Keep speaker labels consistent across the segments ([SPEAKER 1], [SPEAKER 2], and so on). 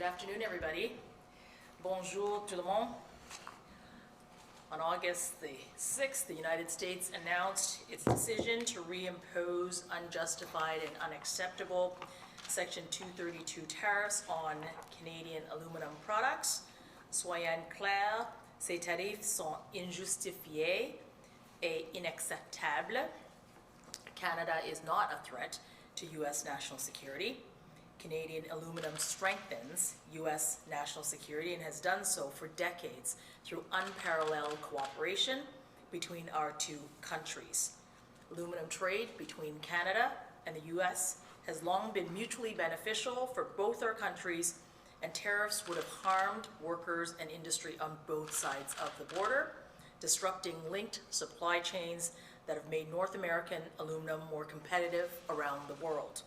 [SPEAKER 1] Good afternoon, everybody. Bonjour tout le monde. On August the 6th, the United States announced its decision to reimpose unjustified and unacceptable Section 232 tariffs on Canadian aluminum products. Soyons clairs, ces tarifs sont injustifiés et inacceptables. Canada is not a threat to U.S. national security. Canadian aluminum strengthens U.S. national security and has done so for decades through unparalleled cooperation between our two countries. Aluminum trade between Canada and the U.S. has long been mutually beneficial for both our countries, and tariffs would have harmed workers and industry on both sides of the border, disrupting linked supply chains that have made North American aluminum more competitive around the world.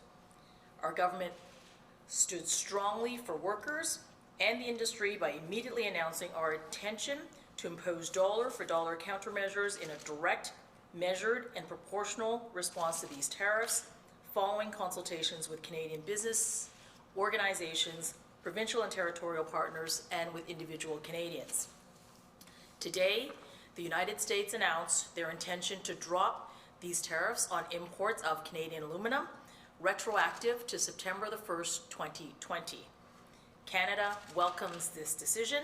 [SPEAKER 1] Our government stood strongly for workers and the industry by immediately announcing our intention to impose dollar-for-dollar countermeasures in a direct, measured, and proportional response to these tariffs, following consultations with Canadian business organizations, provincial and territorial partners, and with individual Canadians. Today, the United States announced their intention to drop these tariffs on imports of Canadian aluminum, retroactive to September the 1st, 2020. Canada welcomes this decision.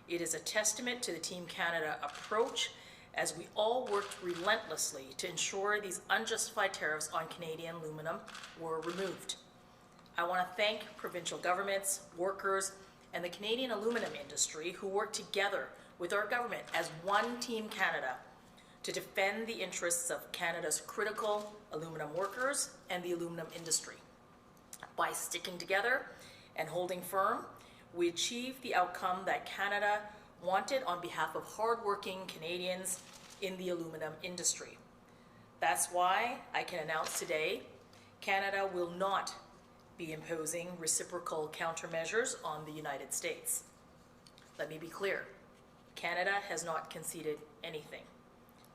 [SPEAKER 1] It is a testament to the Team Canada approach as we all worked relentlessly to ensure these unjustified tariffs on Canadian aluminum were removed. I want to thank provincial governments, workers, and the Canadian aluminum industry who worked together with our government as one Team Canada to defend the interests of Canada's critical aluminum workers and the aluminum industry. By sticking together and holding firm, we achieved the outcome that Canada wanted on behalf of hardworking Canadians in the aluminum industry. That's why I can announce today, Canada will not be imposing reciprocal countermeasures on the United States. Let me be clear, Canada has not conceded anything.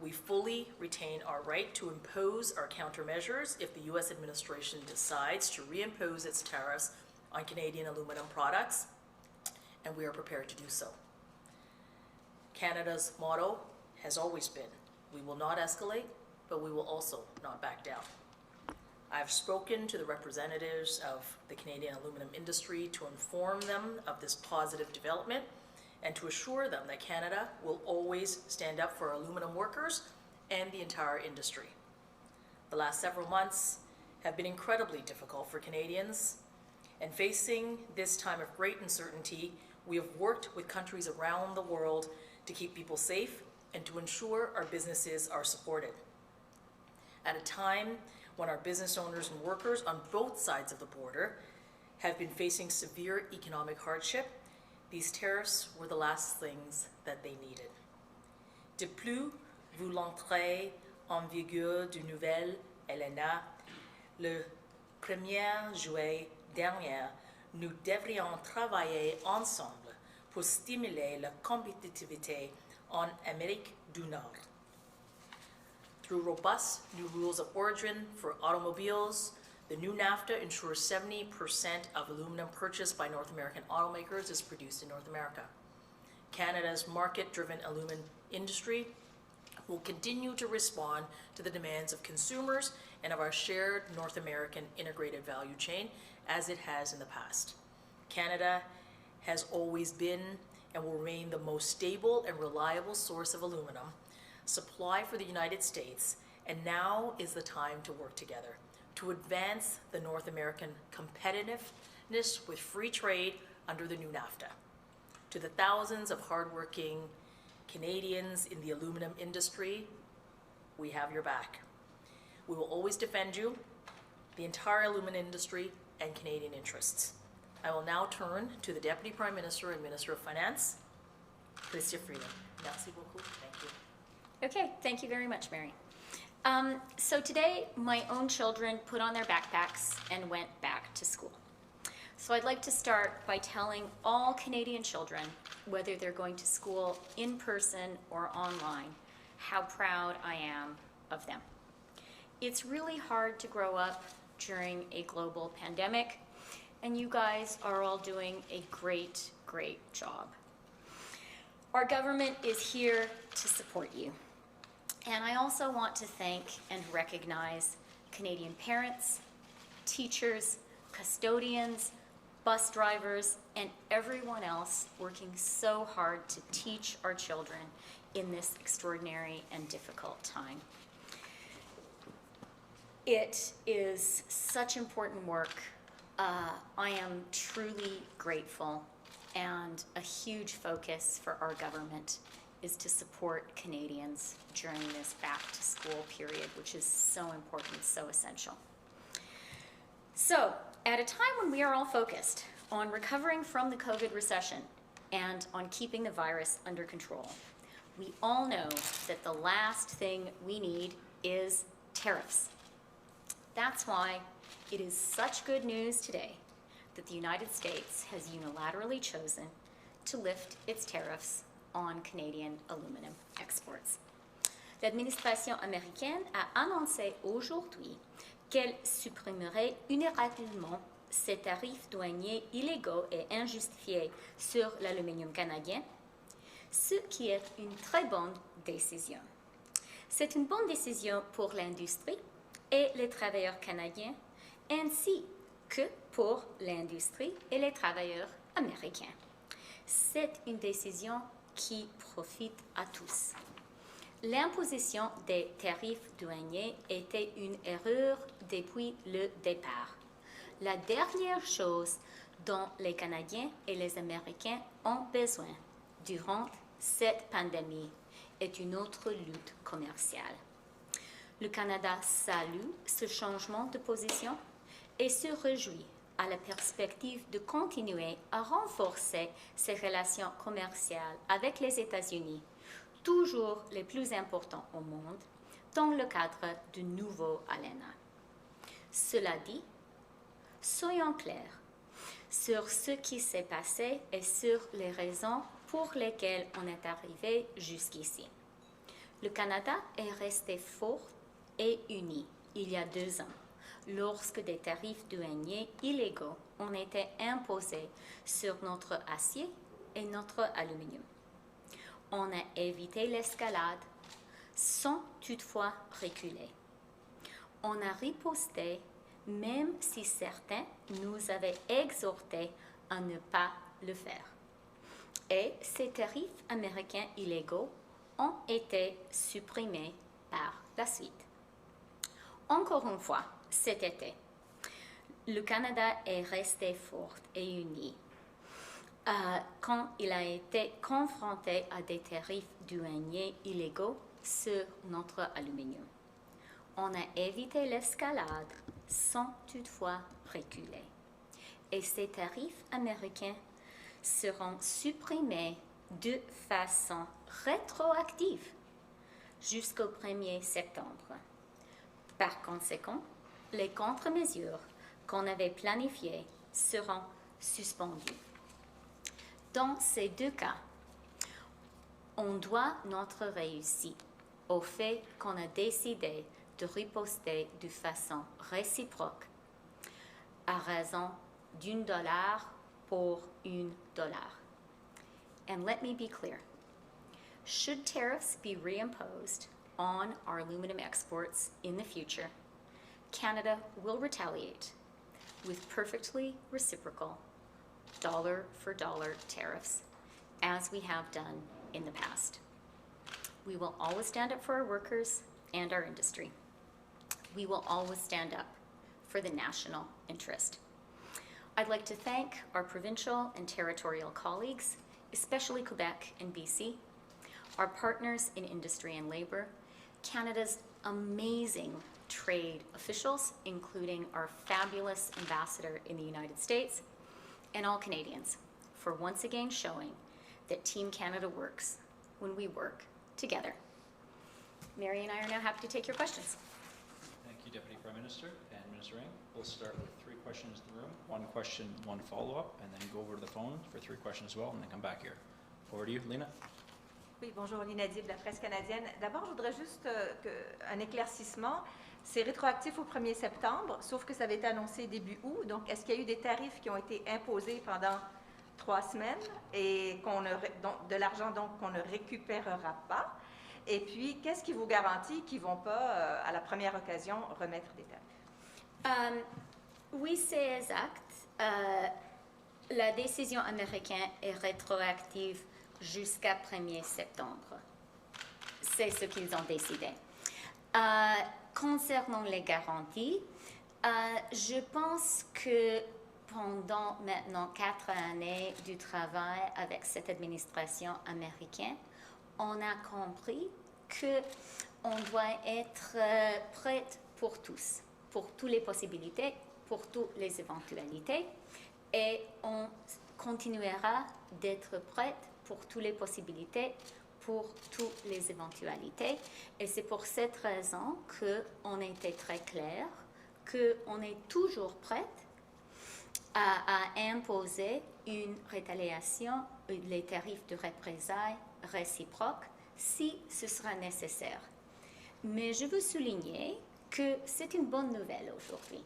[SPEAKER 1] We fully retain our right to impose our countermeasures if the U.S. administration decides to reimpose its tariffs on Canadian aluminum products, and we are prepared to do so. Canada's motto has always been, we will not escalate, but we will also not back down. I've spoken to the representatives of the Canadian aluminum industry to inform them of this positive development and to assure them that Canada will always stand up for aluminum workers and the entire industry. The last several months have been incredibly difficult for Canadians, and facing this time of great uncertainty, we have worked with countries around the world to keep people safe and to ensure our businesses are supported. At a time when our business owners and workers on both sides of the border have been facing severe economic hardship, these tariffs were the last things that they needed. De plus, vous l'entrée en vigueur du nouvel LNA, le 1er juillet dernier, nous devrions travailler ensemble pour stimuler la compétitivité en Amérique du Nord. Through robust new rules of origin for automobiles, the new NAFTA ensures 70% of aluminum purchased by North American automakers is produced in North America. Canada's market-driven aluminum industry will continue to respond to the demands of consumers and of our shared North American integrated value chain as it has in the past. Canada has always been and will remain the most stable and reliable source of aluminum supply for the United States, and now is the time to work together to advance the North American competitiveness with free trade under the new NAFTA. To the thousands of hardworking Canadians in the aluminum industry, we have your back. We will always defend you, the entire aluminum industry, and Canadian interests. I will now turn to the Deputy Prime Minister and Minister of Finance, Chrystia Freeland. Merci beaucoup. Thank you.
[SPEAKER 2] Okay, thank you very much, Mary. So today, my own children put on their backpacks and went back to school. So I'd like to start by telling all Canadian children, whether they're going to school in person or online, how proud I am of them. It's really hard to grow up during a global pandemic, and you guys are all doing a great, great job. Our government is here to support you. And I also want to thank and recognize Canadian parents, teachers, custodians, bus drivers, and everyone else working so hard to teach our children in this extraordinary and difficult time. It is such important work. I am truly grateful, and a huge focus for our government is to support Canadians during this back-to-school period, which is so important, so essential. So, at a time when we are all focused on recovering from the COVID recession and on keeping the virus under control, we all know that the last thing we need is tariffs. That's why it is such good news today that the United States has unilaterally chosen to lift its tariffs on Canadian aluminum exports. L'administration américaine a annoncé aujourd'hui qu'elle supprimerait unilatéralement ces tarifs douaniers illégaux et injustifiés sur l'aluminium canadien, ce qui est une très bonne décision. C'est une bonne décision pour l'industrie et les travailleurs canadiens, ainsi que pour l'industrie et les travailleurs américains. C'est une décision qui profite à tous. L'imposition des tarifs douaniers était une erreur depuis le départ. La dernière chose dont les Canadiens et les Américains ont besoin durant cette pandémie est une autre lutte commerciale. Le Canada salue ce changement de position et se réjouit à la perspective de continuer à renforcer ses relations commerciales avec les États-Unis, toujours les plus importants au monde, dans le cadre du nouveau ALENA. Cela dit, soyons clairs sur ce qui s'est passé et sur les raisons pour lesquelles on est arrivé jusqu'ici. Le Canada est resté fort et uni il y a 2 ans, lorsque des tarifs douaniers illégaux ont été imposés sur notre acier et notre aluminium. On a évité l'escalade sans toutefois reculer. On a riposté même si certains nous avaient exhortés à ne pas le faire. Et ces tarifs américains illégaux ont été supprimés par la suite. Encore une fois, cet été, le Canada est resté fort et uni quand il a été confronté à des tarifs douaniers illégaux sur notre aluminium. On a évité l'escalade sans toutefois reculer. Et ces tarifs américains seront supprimés de façon rétroactive jusqu'au 1er septembre. Par conséquent, les contre-mesures qu'on avait planifiées seront suspendues. Dans ces 2 cas, on doit notre réussite au fait qu'on a décidé de riposter de façon réciproque à raison $1 pour $1. And let me be clear. Should tariffs be reimposed on our aluminum exports in the future, Canada will retaliate with perfectly reciprocal dollar-for-dollar tariffs, as we have done in the past. We will always stand up for our workers and our industry. We will always stand up for the national interest. I'd like to thank our provincial and territorial colleagues, especially Quebec and BC, our partners in industry and labor, Canada's amazing trade officials, including our fabulous ambassador in the United States, and all Canadians for once again showing that Team Canada works when we work together. Mary and I are now happy to take your questions.
[SPEAKER 3] Thank you, Deputy Prime Minister and Minister Ng. We'll start with 3 questions in the room, 1 question, 1 follow-up, and then go over to the phone for 3 questions as well, and then come back here. Over to you, Lena.
[SPEAKER 4] Oui, bonjour, Lina Dib, de la presse canadienne. D'abord, je voudrais juste un éclaircissement. C'est rétroactif au 1er septembre, sauf que ça avait été annoncé début août. Donc, est-ce qu'il y a eu des tarifs qui ont été imposés pendant 3 semaines et de l'argent donc qu'on ne récupérera pas? Et puis, qu'est-ce qui vous garantit qu'ils ne vont pas, à la première occasion, remettre des tarifs?
[SPEAKER 2] Oui, c'est exact. La décision américaine est rétroactive jusqu'à 1er septembre. C'est ce qu'ils ont décidé. Concernant les garanties, je pense que pendant maintenant 4 années du travail avec cette administration américaine, on a compris qu'on doit être prête pour tous, pour toutes les possibilités, pour toutes les éventualités, et on continuera d'être prête pour toutes les possibilités, pour toutes les éventualités. Et c'est pour cette raison qu'on était très clair, qu'on est toujours prête à imposer une rétaliation, les tarifs de représailles réciproques, si ce sera nécessaire. Mais je veux souligner que c'est une bonne nouvelle aujourd'hui.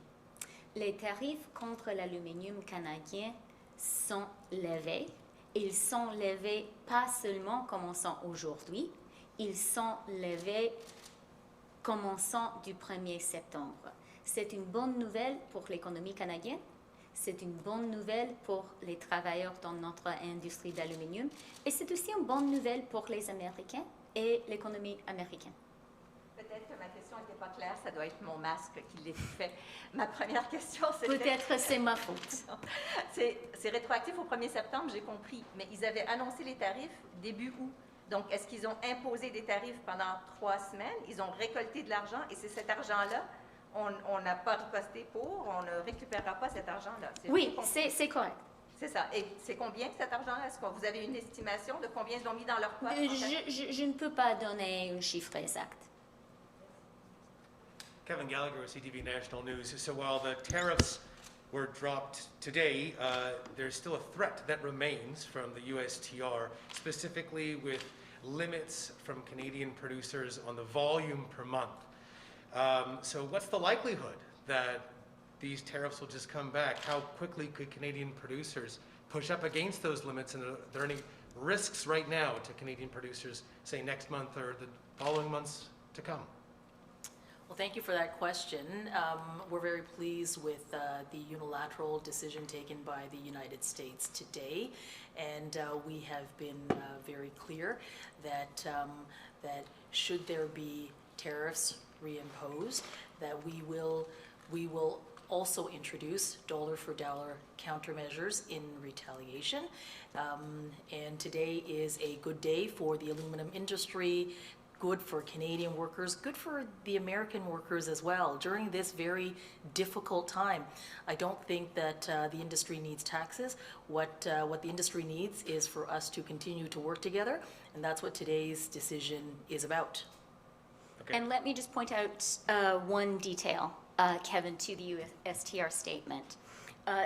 [SPEAKER 2] Les tarifs contre l'aluminium canadien sont levés. Ils sont levés pas seulement commençant aujourd'hui, ils sont levés commençant du 1er septembre. C'est une bonne nouvelle pour l'économie canadienne, c'est une bonne nouvelle pour les travailleurs dans notre industrie d'aluminium et c'est aussi une bonne nouvelle pour les Américains et l'économie américaine.
[SPEAKER 4] Peut-être que ma question n'était pas claire, ça doit être mon masque qui l'étouffait. Ma première question, c'était...
[SPEAKER 2] Peut-être c'est ma faute.
[SPEAKER 4] C'est rétroactif au 1er septembre, j'ai compris, mais ils avaient annoncé les tarifs début août. Donc, est-ce qu'ils ont imposé des tarifs pendant 3 semaines? Ils ont récolté de l'argent et c'est cet argent-là, on n'a pas riposté pour, on ne récupérera pas cet argent-là.
[SPEAKER 2] Oui, c'est correct.
[SPEAKER 4] C'est ça. Et c'est combien cet argent-là? Est-ce que vous avez une estimation de combien ils ont mis dans leur poche?
[SPEAKER 2] Je ne peux pas donner un chiffre exact.
[SPEAKER 5] Kevin Gallagher with CTV National News. So while the tariffs were dropped today, there's still a threat that remains from the USTR, specifically with limits from Canadian producers on the volume per month. So what's the likelihood that these tariffs will just come back? How quickly could Canadian producers push up against those limits? And are there any risks right now to Canadian producers, say next month or the following months to come?
[SPEAKER 1] Well, thank you for that question. We're very pleased with the unilateral decision taken by the United States today, and we have been very clear that that should there be tariffs reimposed, that we will also introduce dollar-for-dollar countermeasures in retaliation. And today is a good day for the aluminum industry, good for Canadian workers, good for the American workers as well during this very difficult time. I don't think that the industry needs taxes. What the industry needs is for us to continue to work together, and that's what today's decision is about.
[SPEAKER 5] Okay.
[SPEAKER 2] And let me just point out one detail, Kevin, to the USTR statement.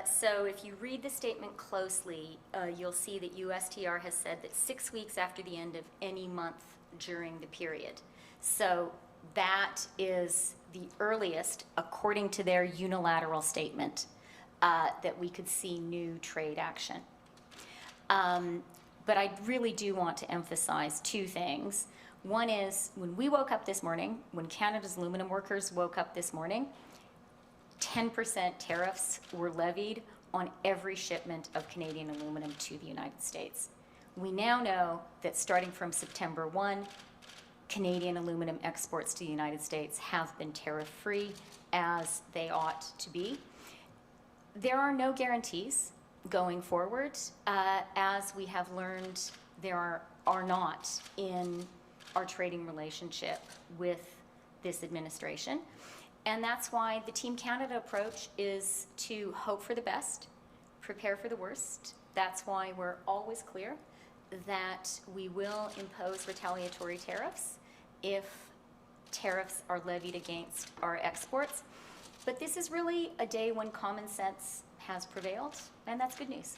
[SPEAKER 2] So if you read the statement closely, you'll see that USTR has said that 6 weeks after the end of any month during the period. So that is the earliest, according to their unilateral statement, that we could see new trade action. But I really do want to emphasize 2 things. One is, when we woke up this morning, when Canada's aluminum workers woke up this morning, 10% tariffs were levied on every shipment of Canadian aluminum to the United States. We now know that starting from September 1, Canadian aluminum exports to the United States have been tariff-free, as they ought to be. There are no guarantees going forward, as we have learned there are not in our trading relationship with this administration. And that's why the Team Canada approach is to hope for the best, prepare for the worst. That's why we're always clear that we will impose retaliatory tariffs if tariffs are levied against our exports. But this is really a day when common sense has prevailed, and that's good news.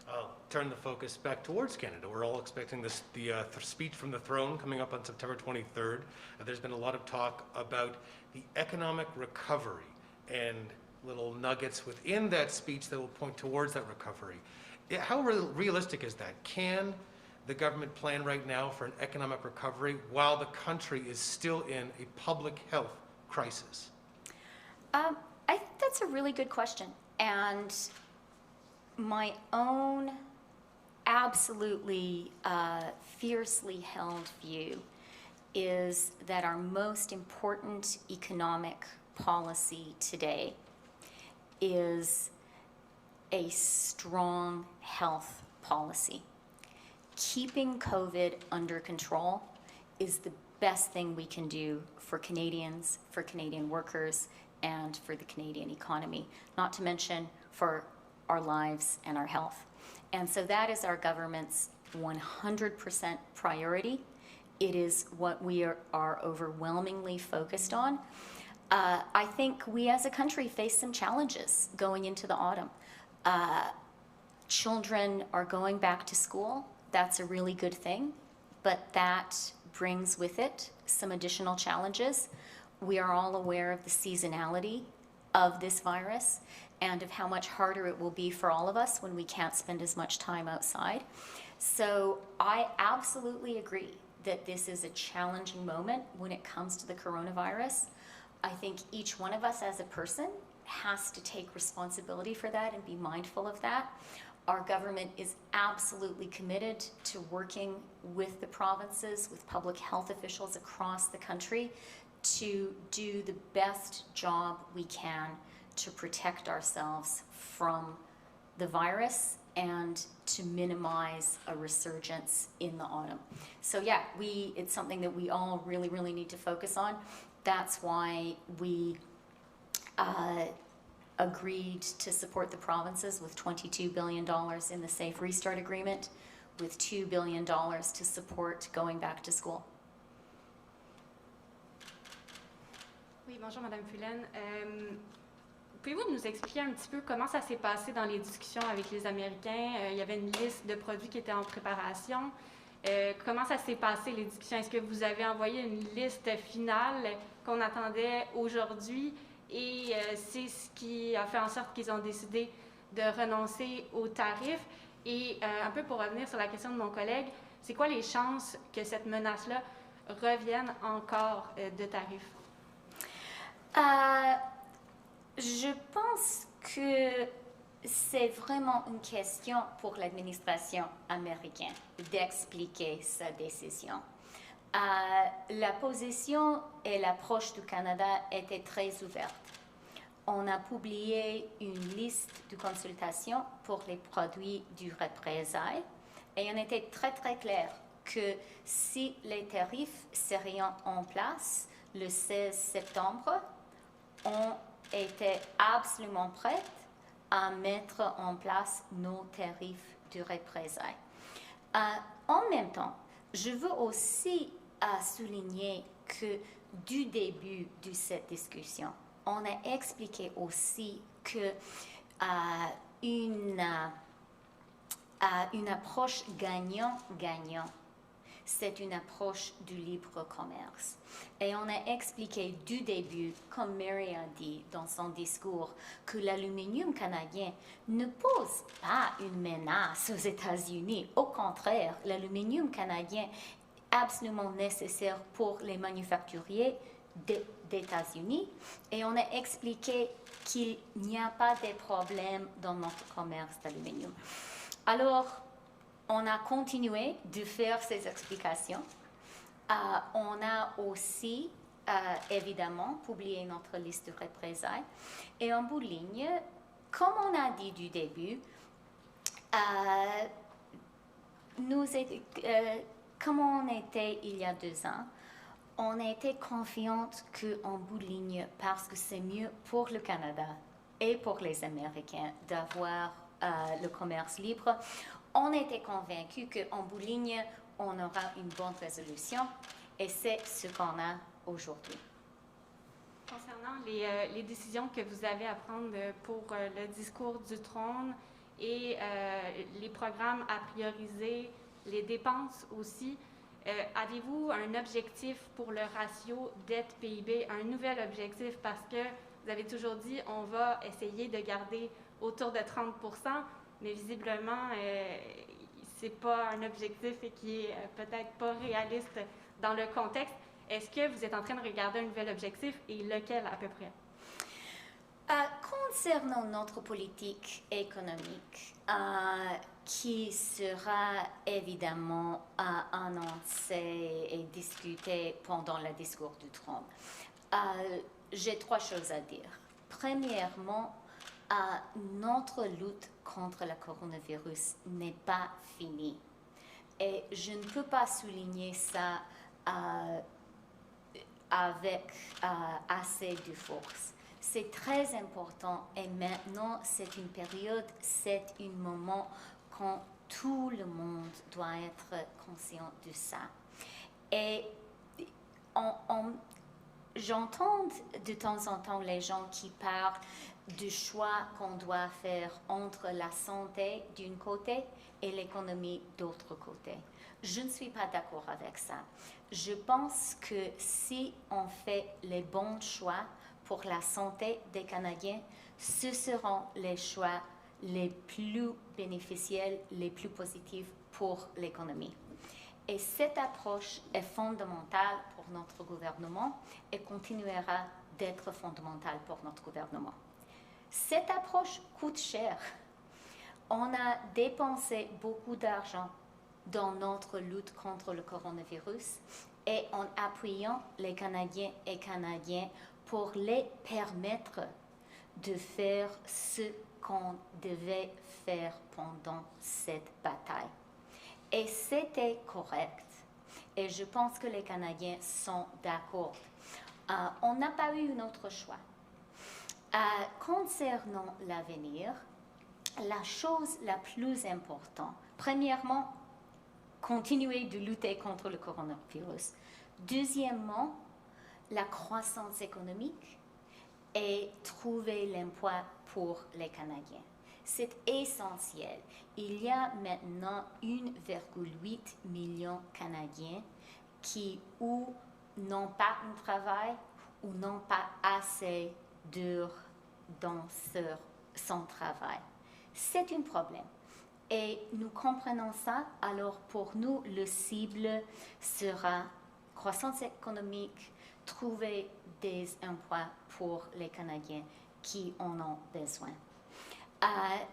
[SPEAKER 5] I'll turn the focus back towards Canada. We're all expecting the speech from the throne coming up on September 23rd. There's been a lot of talk about the economic recovery and little nuggets within that speech that will point towards that recovery. How realistic is that? Can the government plan right now for an economic recovery while the country is still in a public health crisis?
[SPEAKER 2] I think that's a really good question. And my own absolutely fiercely held view is that our most important economic policy today is a strong health policy. Keeping COVID under control is the best thing we can do for Canadians, for Canadian workers, and for the Canadian economy, not to mention for our lives and our health. And so that is our government's 100% priority. It is what we are overwhelmingly focused on. I think we as a country face some challenges going into the autumn. Children are going back to school. That's a really good thing, but that brings with it some additional challenges. We are all aware of the seasonality of this virus and of how much harder it will be for all of us when we can't spend as much time outside. So I absolutely agree that this is a challenging moment when it comes to the coronavirus. I think each one of us as a person has to take responsibility for that and be mindful of that. Our government is absolutely committed to working with the provinces, with public health officials across the country to do the best job we can to protect ourselves from the virus and to minimize a resurgence in the autumn. So yeah, it's something that we all really, really need to focus on. That's why we agreed to support the provinces with $22 billion in the Safe Restart Agreement, with $2 billion to support going back to school.
[SPEAKER 6] Oui, bonjour Madame Freeland. Pouvez-vous nous expliquer un petit peu comment ça s'est passé dans les discussions avec les Américains? Il y avait une liste de produits qui était en préparation. Comment ça s'est passé, les discussions? Est-ce que vous avez envoyé une liste finale qu'on attendait aujourd'hui? Et c'est ce qui a fait en sorte qu'ils ont décidé de renoncer aux tarifs. Et un peu pour revenir sur la question de mon collègue, c'est quoi les chances que cette menace-là revienne encore de tarifs?
[SPEAKER 2] Je pense que c'est vraiment une question pour l'administration américaine d'expliquer sa décision. La position et l'approche du Canada étaient très ouvertes. On a publié une liste de consultation pour les produits du représailles et on était très très clair que si les tarifs seraient en place le 16 septembre, on était absolument prêts à mettre en place nos tarifs de représailles. En même temps, je veux aussi souligner que du début de cette discussion, on a expliqué aussi que une approche gagnant-gagnant, c'est une approche du libre commerce. Et on a expliqué du début, comme Mary a dit dans son discours, que l'aluminium canadien ne pose pas une menace aux États-Unis. Au contraire, l'aluminium canadien est absolument nécessaire pour les manufacturiers des États-Unis. Et on a expliqué qu'il n'y a pas de problème dans notre commerce d'aluminium. Alors, on a continué de faire ces explications. On a aussi, évidemment, publié notre liste de représailles. Et en bout de ligne, comme on a dit du début, comme on était il y a 2 ans, on était confiante qu'en bout de ligne, parce que c'est mieux pour le Canada et pour les Américains d'avoir le commerce libre, on était convaincus qu'en bout de ligne, on aura une bonne résolution et c'est ce qu'on a aujourd'hui.
[SPEAKER 6] Concernant les décisions que vous avez à prendre pour le discours du trône et les programmes à prioriser, les dépenses aussi. Avez-vous un objectif pour le ratio dette-PIB, un nouvel objectif? Parce que vous avez toujours dit on va essayer de garder autour de 30 mais visiblement, ce n'est pas un objectif et qui est peut-être pas réaliste dans le contexte. Est-ce que vous êtes en train de regarder un nouvel objectif et lequel à peu près?
[SPEAKER 2] Concernant notre politique économique, qui sera évidemment annoncée et discutée pendant le discours de Trump, j'ai trois choses à dire. Premièrement, notre lutte contre le coronavirus n'est pas finie. Et je ne peux pas souligner ça avec assez de force. C'est très important et maintenant c'est une période, c'est un moment quand tout le monde doit être conscient de ça. Et j'entends de temps en temps les gens qui parlent du choix qu'on doit faire entre la santé d'un côté et l'économie d'autre côté. Je ne suis pas d'accord avec ça. Je pense que si on fait les bons choix pour la santé des Canadiens, ce seront les choix les plus bénéficiels, les plus positifs pour l'économie. Et cette approche est fondamentale pour notre gouvernement et continuera d'être fondamentale pour notre gouvernement. Cette approche coûte cher. On a dépensé beaucoup d'argent dans notre lutte contre le coronavirus et en appuyant les Canadiens et Canadiennes pour les permettre de faire ce qu'on devait faire pendant cette bataille. Et c'était correct. Et je pense que les Canadiens sont d'accord. On n'a pas eu un autre choix. Concernant l'avenir, la chose la plus importante, premièrement, continuer de lutter contre le coronavirus. Deuxièmement, la croissance économique et trouver l'emploi pour les Canadiens. C'est essentiel. Il y a maintenant 1,8 million de Canadiens qui ou n'ont pas un travail ou n'ont pas assez d'heures dans son travail. C'est un problème. Et nous comprenons ça, alors pour nous, le cible sera croissance économique, trouver des emplois pour les Canadiens qui en ont besoin.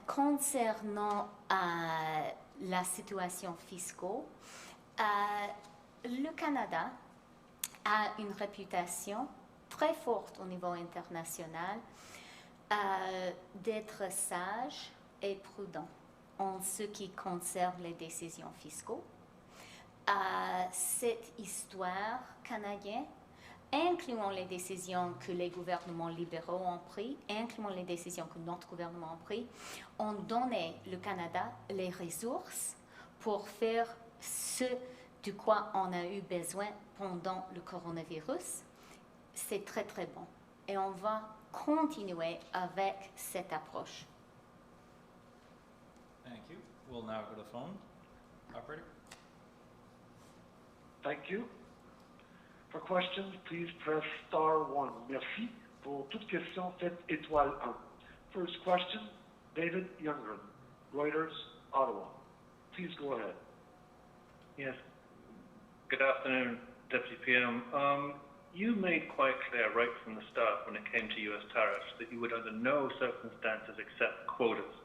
[SPEAKER 2] Concernant la situation fiscale, le Canada a une réputation très forte au niveau international d'être sage et prudent en ce qui concerne les décisions fiscales. Cette histoire canadienne, incluant les décisions que les gouvernements libéraux ont prises, incluant les décisions que notre gouvernement a prises, ont donné au Canada les ressources pour faire ce de quoi on a eu besoin pendant le coronavirus. C'est très, très bon. Et on va continuer avec cette approche.
[SPEAKER 3] Thank you. We'll now go to the phone. Operator.
[SPEAKER 7] Thank you. For questions, please press *1. Merci. Pour toute question, faites étoile 1. First question, David Youngren, Reuters, Ottawa. Please go ahead.
[SPEAKER 8] Yes. Good afternoon, Deputy PM. You made quite clear right from the start when it came to US tariffs that you would under no circumstances accept quotas.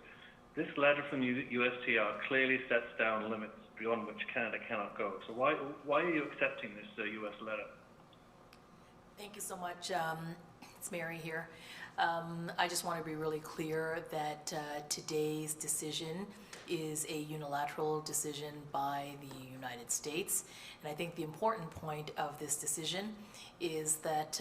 [SPEAKER 8] This letter from USTR clearly sets down limits beyond which Canada cannot go. So why are you accepting this US letter?
[SPEAKER 1] Thank you so much. It's Mary here. I just want to be really clear that today's decision is a unilateral decision by the United States. And I think the important point of this decision is that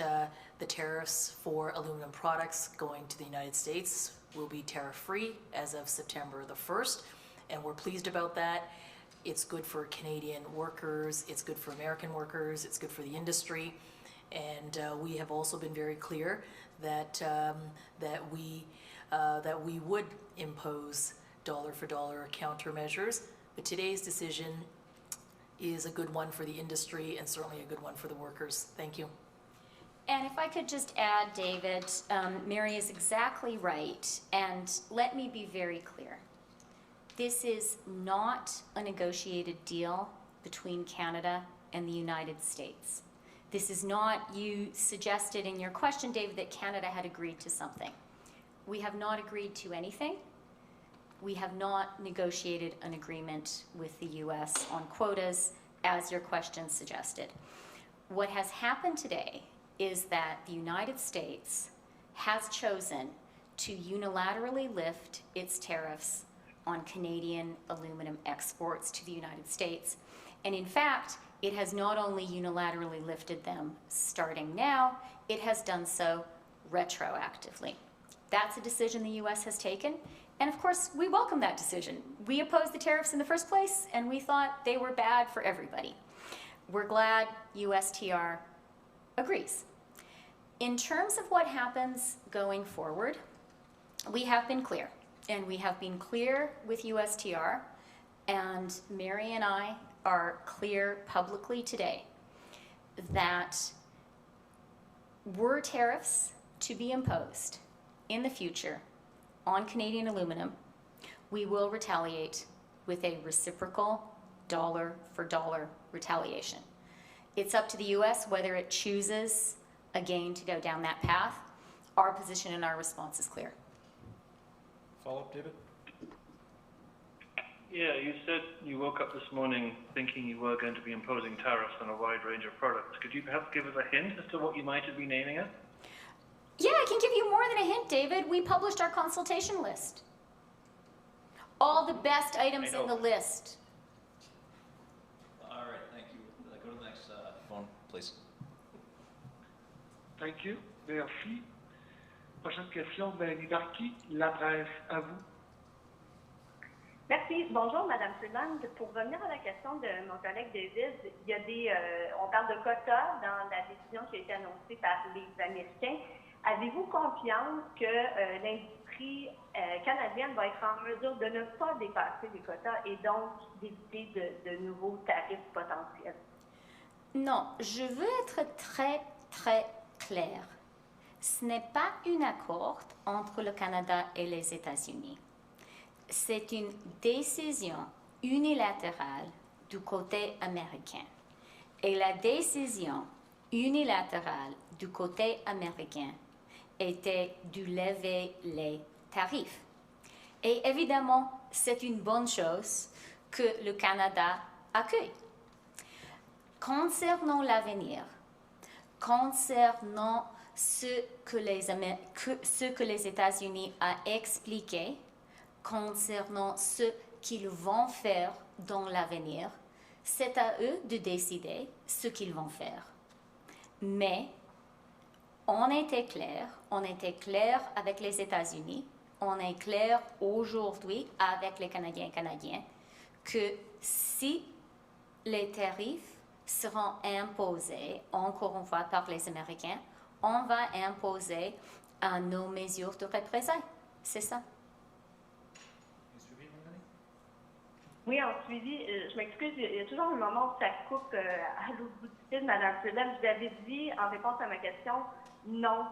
[SPEAKER 1] the tariffs for aluminum products going to the United States will be tariff-free as of September the 1st. And we're pleased about that. It's good for Canadian workers, it's good for American workers, it's good for the industry. And we have also been very clear that we would impose dollar-for-dollar countermeasures. But today's decision is a good one for the industry and certainly a good one for the workers. Thank you.
[SPEAKER 2] And if I could just add, David, Mary is exactly right, and let me be very clear. This is not a negotiated deal between Canada and the United States. This is not, you suggested in your question, David, that Canada had agreed to something. We have not agreed to anything. We have not negotiated an agreement with the US on quotas, as your question suggested. What has happened today is that the United States has chosen to unilaterally lift its tariffs on Canadian aluminum exports to the United States. And in fact, it has not only unilaterally lifted them starting now, it has done so retroactively. That's a decision the US has taken, and of course, we welcome that decision. We opposed the tariffs in the first place, and we thought they were bad for everybody. We're glad USTR agrees. In terms of what happens going forward, we have been clear, and we have been clear with USTR, and Mary and I are clear publicly today that were tariffs to be imposed in the future on Canadian aluminum, we will retaliate with a reciprocal dollar-for-dollar retaliation. It's up to the US whether it chooses again to go down that path. Our position and our response is clear.
[SPEAKER 3] Follow-up, David?
[SPEAKER 8] Yeah, you said you woke up this morning thinking you were going to be imposing tariffs on a wide range of products. Could you perhaps give us a hint as to what you might have been aiming at?
[SPEAKER 2] Yeah, I can give you more than a hint, David. We published our consultation list. All the best items in the list.
[SPEAKER 3] All right, thank you. Go to the next phone, please.
[SPEAKER 7] Thank you. Merci. Prochaine question, Mélanie Marquis, La Presse, à vous.
[SPEAKER 9] Merci. Bonjour, Madame Freeland. Pour revenir à la question de mon collègue David, il y a des, on parle de quotas dans la décision qui a été annoncée par les Américains. Avez-vous confiance que l'industrie canadienne va être en mesure de ne pas dépasser les quotas et donc d'éviter de nouveaux tarifs potentiels?
[SPEAKER 2] Non, je veux être très, très claire. Ce n'est pas un accord entre le Canada et les États-Unis. C'est une décision unilatérale du côté américain. Et la décision unilatérale du côté américain était de lever les tarifs. Et évidemment, c'est une bonne chose que le Canada accueille. Concernant l'avenir, concernant ce que les États-Unis ont expliqué, concernant ce qu'ils vont faire dans l'avenir, c'est à eux de décider ce qu'ils vont faire. Mais on était clair avec les États-Unis, on est clair aujourd'hui avec les Canadiens et Canadiennes que si les tarifs seront imposés, encore une fois par les Américains, on va imposer nos mesures de représailles. C'est ça.
[SPEAKER 9] Oui, en suivi, je m'excuse, il y a toujours un moment où ça coupe à l'autre bout du fil, Mme Freeland. Vous avez dit, en réponse à ma question, non.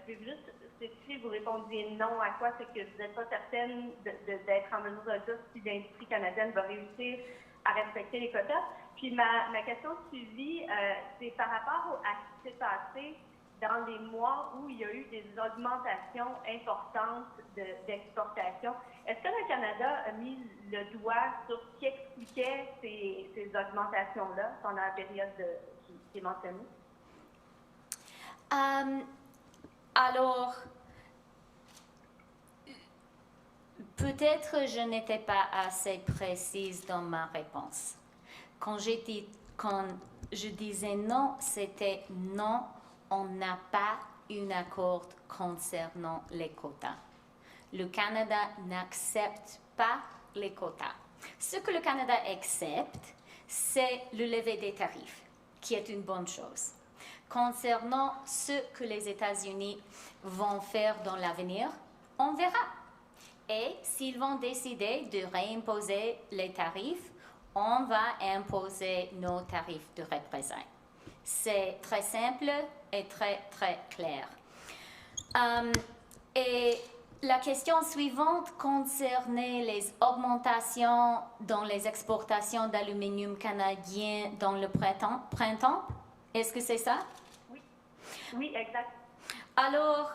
[SPEAKER 9] Pouvez-vous juste spécifier, vous répondiez non à quoi? C'est que vous n'êtes pas certaine d'être en mesure de dire si l'industrie canadienne va réussir à respecter les quotas. Puis ma question suivie, c'est par rapport à ce qui s'est passé dans les mois où il y a eu des augmentations importantes d'exportation. Est-ce que le Canada a mis le doigt sur ce qui expliquait ces augmentations-là pendant la période qui est mentionnée?
[SPEAKER 2] Alors, peut-être je n'étais pas assez précise dans ma réponse. Quand je disais non, c'était non, on n'a pas un accord concernant les quotas. Le Canada n'accepte pas les quotas. Ce que le Canada accepte, c'est le lever des tarifs, qui est une bonne chose. Concernant ce que les États-Unis vont faire dans l'avenir, on verra. Et s'ils vont décider de réimposer les tarifs, on va imposer nos tarifs de représailles. C'est très simple et très, très clair. Et la question suivante concernait les augmentations dans les exportations d'aluminium canadien dans le printemps. Est-ce que c'est ça?
[SPEAKER 9] Oui. Oui, exact.
[SPEAKER 2] Alors,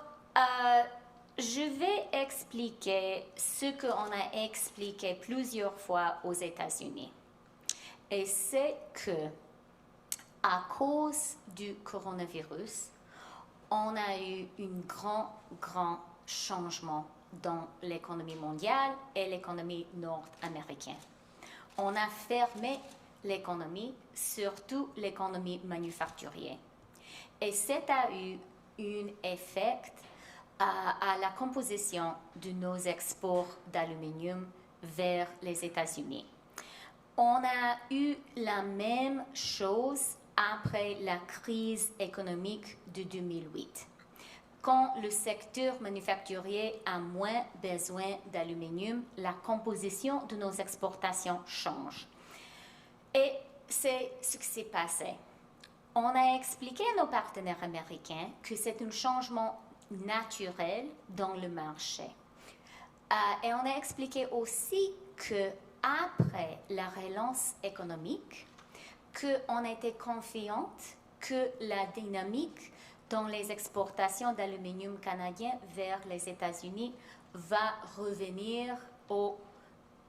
[SPEAKER 2] je vais expliquer ce qu'on a expliqué plusieurs fois aux États-Unis. Et c'est que, à cause du coronavirus, on a eu un grand changement dans l'économie mondiale et l'économie nord-américaine. On a fermé l'économie, surtout l'économie manufacturière. Et ça a eu un effet à la composition de nos exports d'aluminium vers les États-Unis. On a eu la même chose après la crise économique de 2008. Quand le secteur manufacturier a moins besoin d'aluminium, la composition de nos exportations change. Et c'est ce qui s'est passé. On a expliqué à nos partenaires américains que c'est un changement naturel dans le marché. Et on a expliqué aussi que après la relance économique, qu'on était confiante que la dynamique dans les exportations d'aluminium canadien vers les États-Unis va revenir à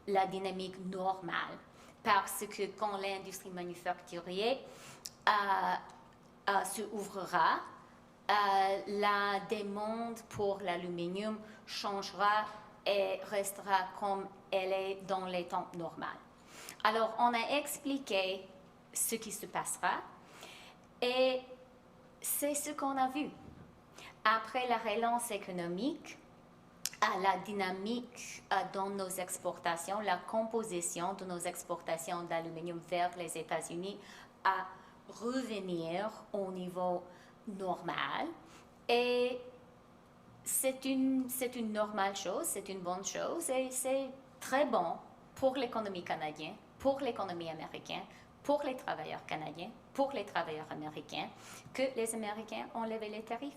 [SPEAKER 2] la dynamique normale. Parce que quand l'industrie manufacturière se ouvrira, la demande pour l'aluminium changera et restera comme elle est dans les temps normaux. Alors, on a expliqué ce qui se passera et c'est ce qu'on a vu. Après la relance économique, la dynamique dans nos exportations, la composition de nos exportations d'aluminium vers les États-Unis à revenir au niveau normal. Et c'est une normale chose, c'est une bonne chose et c'est très bon pour l'économie canadienne, pour l'économie américaine, pour les travailleurs canadiens, pour les travailleurs américains, que les Américains ont levé les tarifs.